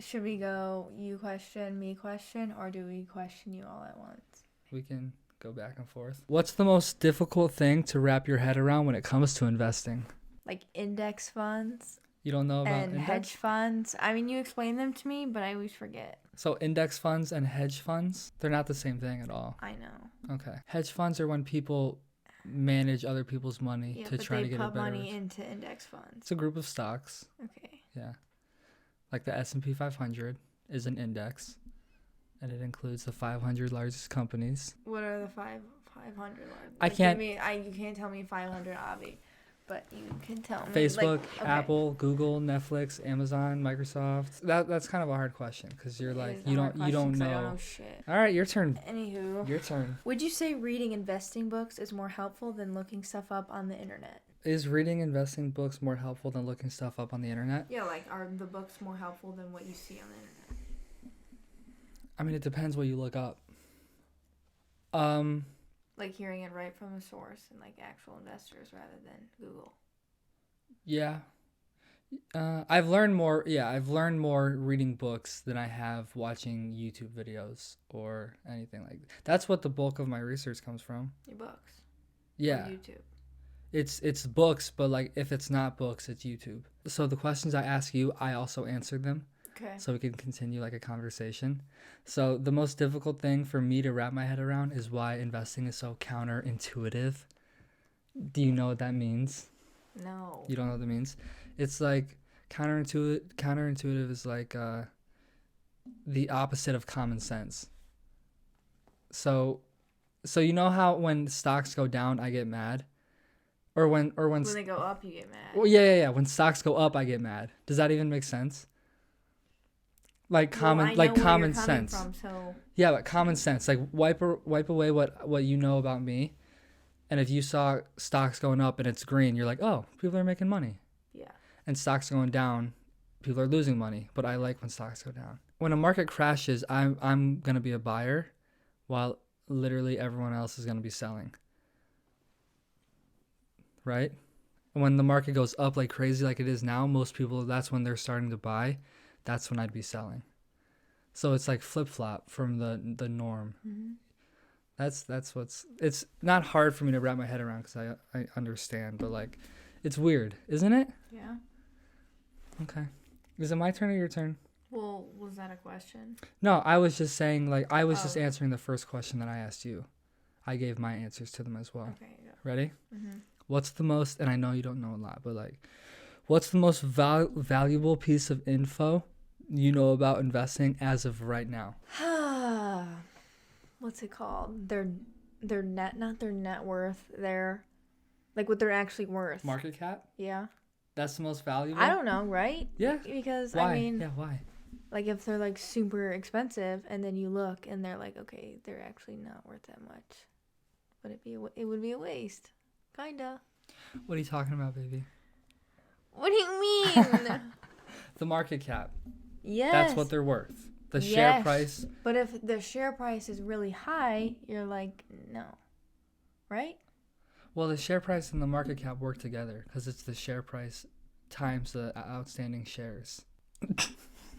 Should we go you question, me question, or do we question you all at once? We can go back and forth. What's the most difficult thing to wrap your head around when it comes to investing? Like index funds You don't know about and hedge index? funds. I mean, you explained them to me, but I always forget. So index funds and hedge funds, they're not the same thing at all. I know. Okay. Hedge funds are when people manage other people's money Yeah, to but try they to get a put better money into index funds. It's a group of stocks. Okay. Yeah. Like the S&P 500 is an index, and it includes the 500 largest companies. What are the 500 largest? I can't. You can't tell me 500 obvi, but you can tell me. Facebook, okay. Apple, Google, Netflix, Amazon, Microsoft. That's kind of a hard question because you're like you don't know. I don't know shit. All right, your turn. Anywho, your turn. Would you say reading investing books is more helpful than looking stuff up on the internet? Is reading investing books more helpful than looking stuff up on the internet? Yeah, like are the books more helpful than what you see on the internet? I mean, it depends what you look up. Like hearing it right from a source and like actual investors rather than Google. Yeah. I've learned more reading books than I have watching YouTube videos or anything like that. That's what the bulk of my research comes from. Your books. Yeah. Or YouTube. It's books, but like if it's not books, it's YouTube. So the questions I ask you, I also answered them. Okay. So we can continue like a conversation. So the most difficult thing for me to wrap my head around is why investing is so counterintuitive. Do you know what that means? No. You don't know what that means? It's like counterintuitive is like the opposite of common sense. So you know how when stocks go down I get mad? Or when they go up you get mad. Well, yeah. When stocks go up I get mad. Does that even make sense? Like common sense. From, so. Yeah, but common sense. Like wipe away what you know about me. And if you saw stocks going up and it's green, you're like, "Oh, people are making money." Yeah. And stocks going down, people are losing money. But I like when stocks go down. When a market crashes, I'm going to be a buyer while literally everyone else is going to be selling. Right? When the market goes up like crazy like it is now, most people, that's when they're starting to buy. That's when I'd be selling. So it's like flip-flop from the norm. Mm-hmm. That's what's, it's not hard for me to wrap my head around because I understand, but like it's weird, isn't it? Yeah. Okay. Is it my turn or your turn? Well, was that a question? No, I was just saying, like, I was just answering the first question that I asked you. I gave my answers to them as well. Okay. Yeah. Ready? Mm-hmm. What's the most, and I know you don't know a lot, but like, what's the most valuable piece of info you know about investing as of right now? What's it called? Not their net worth. Their, like what they're actually worth. Market cap? Yeah. That's the most valuable? I don't know, right? Yeah. Because why? I mean, yeah, why? Like if they're like super expensive, and then you look and they're like, okay, they're actually not worth that much. But it would be a waste, kinda. What are you talking about, baby? What do you mean? The market cap. Yes. That's what they're worth. The share price. But if the share price is really high, you're like, no. Right? Well, the share price and the market cap work together because it's the share price times the outstanding shares.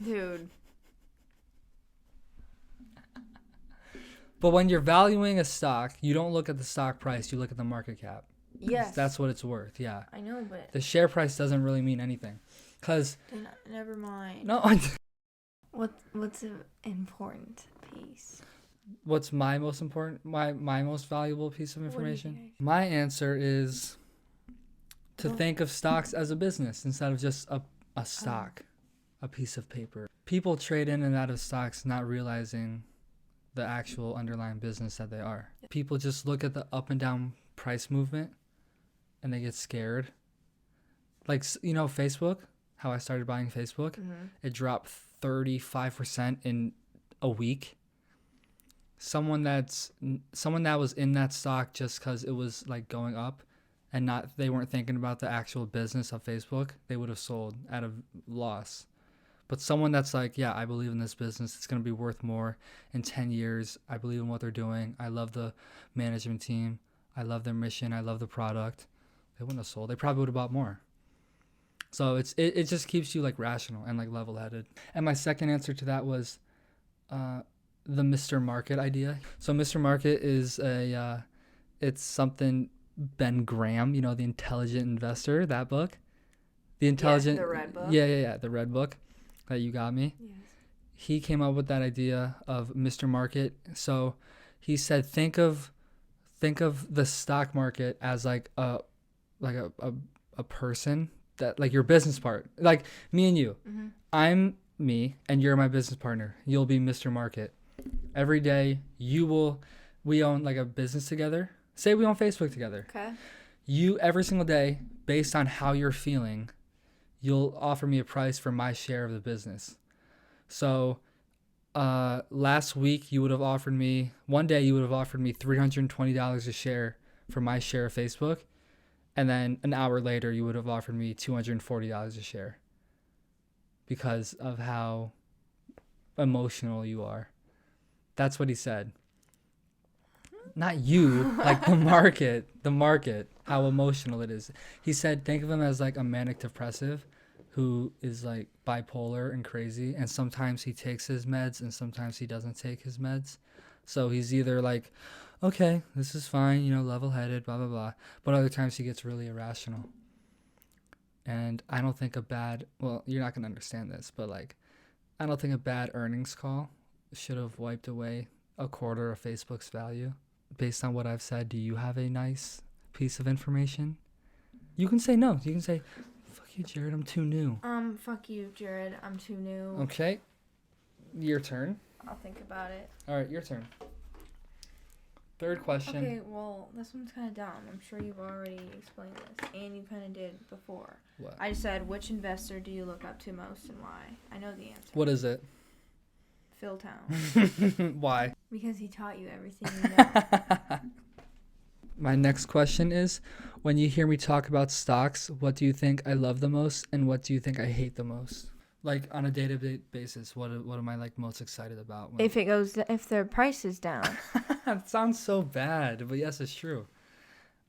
Dude. But when you're valuing a stock, you don't look at the stock price, you look at the market cap. Yes. That's what it's worth, yeah. I know, but... The share price doesn't really mean anything. Because... Never mind. No. What's an important piece? What's my most important, my most valuable piece of information? My answer is to think of stocks as a business instead of just a stock, a piece of paper. People trade in and out of stocks not realizing the actual underlying business that they are. People just look at the up and down price movement and they get scared. Like, you know, Facebook, how I started buying Facebook, it dropped 35% in a week. Someone that was in that stock just because it was like going up and they weren't thinking about the actual business of Facebook, they would have sold at a loss. But someone that's like, yeah, I believe in this business. It's going to be worth more in 10 years. I believe in what they're doing. I love the management team. I love their mission. I love the product. They wouldn't have sold. They probably would have bought more. So it just keeps you like rational and like level-headed. And my second answer to that was the Mr. Market idea. So Mr. Market is it's something Ben Graham, the Intelligent Investor, that book. The Intelligent, the red book. Yeah, the red book that you got me. Yes. He came up with that idea of Mr. Market. So he said, think of the stock market as like a person that, like, your business part, like me and you. Mm-hmm. I'm me and you're my business partner. You'll be Mr. Market. Every day we own like a business together. Say we own Facebook together. Okay. You, every single day, based on how you're feeling, you'll offer me a price for my share of the business. So last week one day you would have offered me $320 a share for my share of Facebook. And then an hour later, you would have offered me $240 a share because of how emotional you are. That's what he said. Not you, like the market, how emotional it is. He said, think of him as like a manic depressive who is like bipolar and crazy. And sometimes he takes his meds and sometimes he doesn't take his meds. So he's either like, okay, this is fine, level-headed, blah, blah, blah. But other times he gets really irrational. And I don't think you're not going to understand this, but like, I don't think a bad earnings call should have wiped away a quarter of Facebook's value. Based on what I've said, do you have a nice piece of information? You can say no. You can say, fuck you, Jared, I'm too new. Fuck you, Jared, I'm too new. Okay. Your turn. I'll think about it. All right, your turn. Third question. Okay, well, this one's kind of dumb. I'm sure you've already explained this, and you kind of did before. What? I just said, which investor do you look up to most and why? I know the answer. What is it? Phil Town. Why? Because he taught you everything you know. My next question is, when you hear me talk about stocks, what do you think I love the most and what do you think I hate the most? Like on a day-to-day basis, what am I like most excited about? If the price is down. It sounds so bad, but yes, it's true.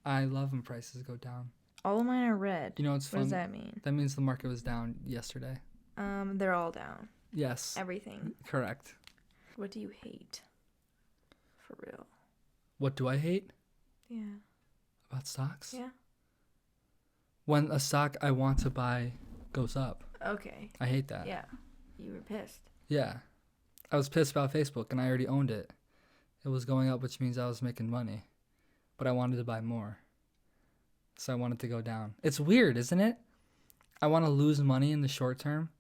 I love when prices go down. All of mine are red. You know what's fun? What does that mean? That means the market was down yesterday. They're all down. Yes. Everything. Correct. What do you hate? For real. What do I hate? Yeah. About stocks? Yeah. When a stock I want to buy goes up. Okay. I hate that. Yeah. You were pissed. Yeah. I was pissed about Facebook and I already owned it. It was going up, which means I was making money. But I wanted to buy more. So I wanted to go down. It's weird, isn't it? I want to lose money in the short term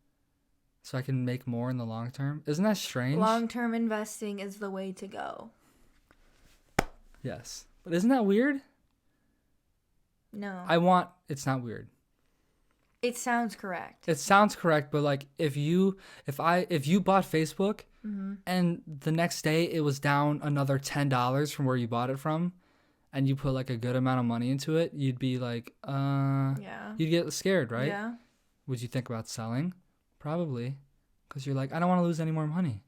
so I can make more in the long term. Isn't that strange? Long-term investing is the way to go. Yes. But isn't that weird? No. It's not weird. It sounds correct. It sounds correct, but like if you bought Facebook and the next day it was down another $10 from where you bought it from and you put like a good amount of money into it, you'd be like, yeah. You'd get scared, right? Yeah. Would you think about selling? Probably. Because you're like, I don't want to lose any more money.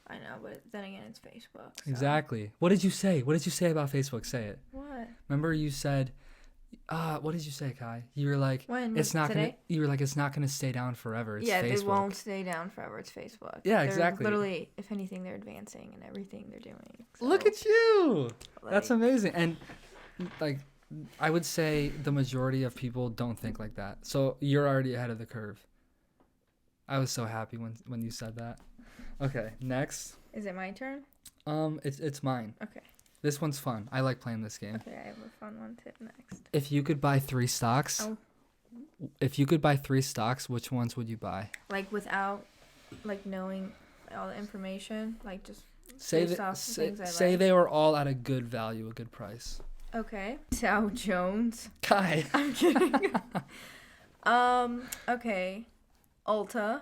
I know, but then again, it's Facebook. So. Exactly. What did you say? What did you say about Facebook? Say it. What? Remember you said, what did you say, Kai? You were like, when? It's not Today? gonna. You were like, it's not gonna stay down forever. It's yeah, Facebook. they won't stay down forever. It's Facebook. Yeah, they're exactly. Literally, if anything, they're advancing in everything they're doing. So, Look at you. like, That's amazing. And like, I would say the majority of people don't think like that. So you're already ahead of the curve. I was so happy when you said that. Okay, next. Is it my turn? It's mine. Okay. This one's fun. I like playing this game. Okay, I have a fun one tip next. If you could buy 3 stocks, which ones would you buy? Like without, like knowing all the information, like just Say based off the things I say like. they were all at a good value, a good price. Okay. Dow Jones. Kai. I'm kidding. Okay. Ulta.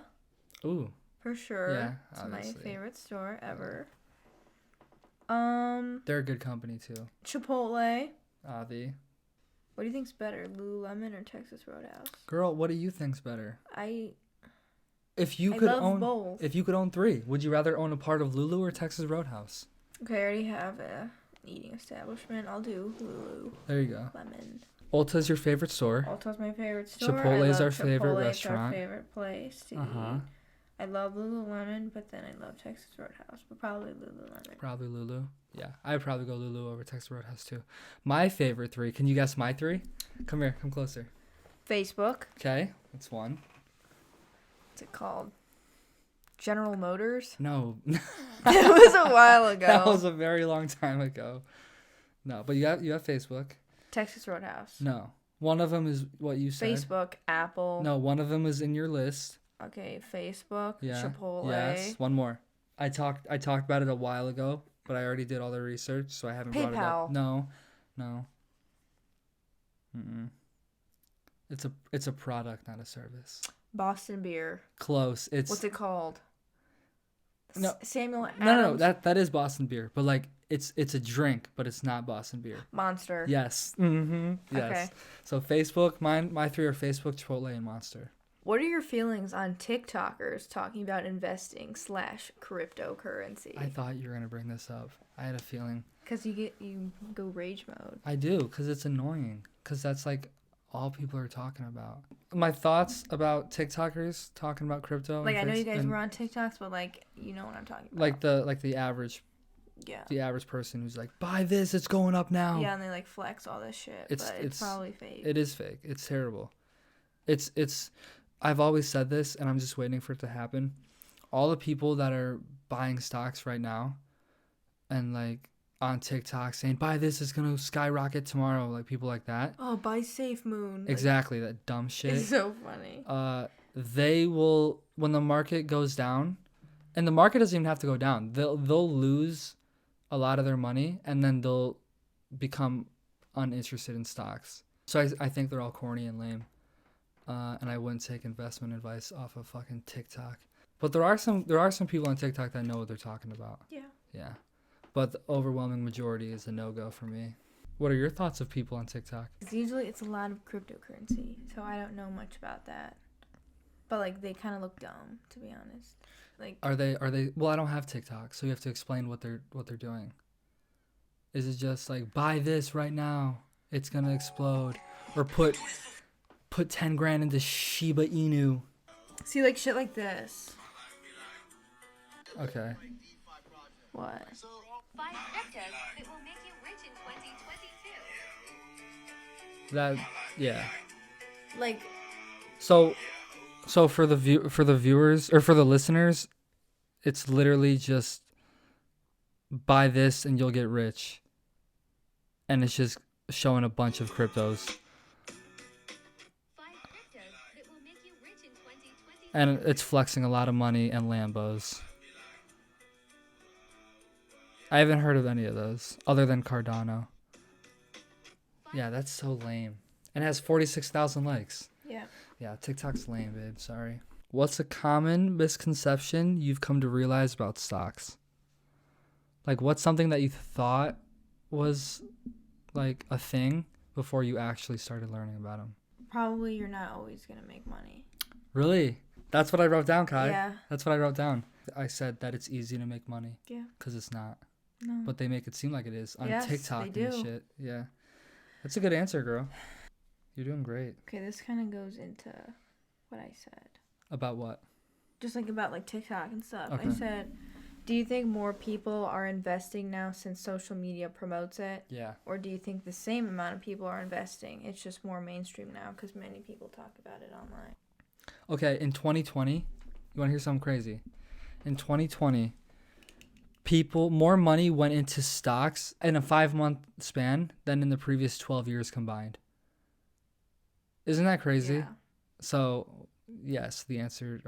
Ooh. For sure. Yeah, It's obviously. my favorite store ever. They're a good company too. Chipotle. Avi. What do you think's better, Lululemon or Texas Roadhouse? Girl, what do you think's better? I Love both. If you could own 3, would you rather own a part of Lulu or Texas Okay, Roadhouse? I already have a eating establishment. I'll do Lulu. There you go. Lemon. Ulta's your favorite store. Ulta's my favorite store. Chipotle is our favorite Chipotle restaurant. Our favorite place to eat. I love Lululemon, but then I love Texas Roadhouse, but probably Lululemon. Probably Lulu. Yeah, I'd probably go Lulu over Texas Roadhouse too. My favorite 3. Can you guess my 3? Come here. Come closer. Facebook. Okay, that's 1. What's it called? General Motors? No. It was a while ago. That was a very long time ago. No, but you have Facebook. Texas Roadhouse. No. One of them is what you said. Facebook, Apple. No, one of them is in your list. Okay, Facebook, Yeah. Chipotle. Yes, one more. I talked about it a while ago, but I already did all the research, so I haven't brought it up. PayPal. No. Mm-mm. It's a product, not a service. Boston Beer. Close. What's it called? No. Samuel Adams. No. That is Boston Beer, but like it's a drink, but it's not Boston Beer. Monster. Yes. Mm-hmm. Yes. Okay. So Facebook, my 3 are Facebook, Chipotle, and Monster. What are your feelings on TikTokers talking about investing / cryptocurrency? I thought you were gonna bring this up. I had a feeling. Because you go rage mode. I do, because it's annoying. Because that's like all people are talking about. My thoughts about TikTokers talking about crypto. Like I know you guys were on TikToks, but like you know what I'm talking about. Like the average. Yeah. The average person who's like, buy this, it's going up now. Yeah, and they like flex all this shit. It's probably fake. It is fake. It's terrible. It's. I've always said this, and I'm just waiting for it to happen. All the people that are buying stocks right now, and like on TikTok saying, buy this, it's going to skyrocket tomorrow. Like people like that. Oh, buy Safe Moon. Exactly. That dumb shit. It's so funny. They will, when the market goes down, and the market doesn't even have to go down, they'll lose a lot of their money, and then they'll become uninterested in stocks. So I think they're all corny and lame. And I wouldn't take investment advice off of fucking TikTok. But there are some people on TikTok that know what they're talking about. Yeah. Yeah. But the overwhelming majority is a no-go for me. What are your thoughts of people on TikTok? Usually it's a lot of cryptocurrency, so I don't know much about that. But like they kind of look dumb, to be honest. Like Are they well, I don't have TikTok, so you have to explain what they're doing. Is it just like buy this right now, it's going to explode, or put 10 grand into Shiba Inu? See, like shit like this. Okay. What? Buy cryptos that will make you rich in 2022. That, yeah. Like. So for the viewers or for the listeners, it's literally just buy this and you'll get rich. And it's just showing a bunch of cryptos. And it's flexing a lot of money and Lambos. I haven't heard of any of those other than Cardano. Yeah, that's so lame. And it has 46,000 likes. Yeah. Yeah, TikTok's lame, babe. Sorry. What's a common misconception you've come to realize about stocks? Like, what's something that you thought was like a thing before you actually started learning about them? Probably you're not always going to make money. Really? That's what I wrote down, Kai. Yeah. That's what I wrote down. I said that it's easy to make money. Yeah. Because it's not. No. But they make it seem like it is on yes, TikTok they and do. shit. Yeah. That's a good answer, girl. You're doing great. Okay, this kind of goes into what I said. About what? Just like about like TikTok and stuff. Okay. I said, do you think more people are investing now since social media promotes it? Yeah. Or do you think the same amount of people are investing? It's just more mainstream now because many people talk about it online. Okay, in 2020, you want to hear something crazy? In 2020, more money went into stocks in a 5-month span than in the previous 12 years combined. Isn't that crazy? Yeah. So, yes, the answer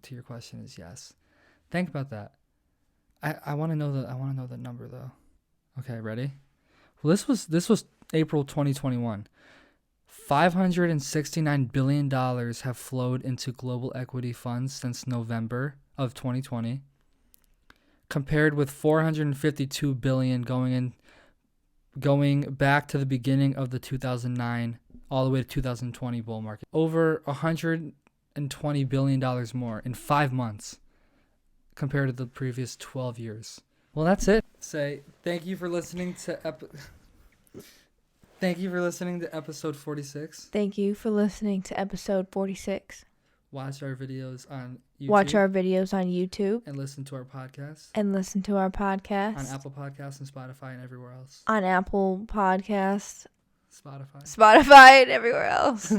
to your question is yes. Think about that. I want to know the number though. Okay, ready? Well, this was April 2021. $569 billion have flowed into global equity funds since November of 2020, compared with $452 billion going back to the beginning of the 2009 all the way to 2020 bull market. Over $120 billion more in 5 months compared to the previous 12 years. Well, that's it. Say thank you for listening to Thank you for listening to episode 46. Thank you for listening to episode 46. Watch our videos on YouTube. Watch our videos on YouTube. And listen to our podcast. And listen to our podcast. On Apple Podcasts and Spotify and everywhere else. On Apple Podcasts. Spotify And everywhere else.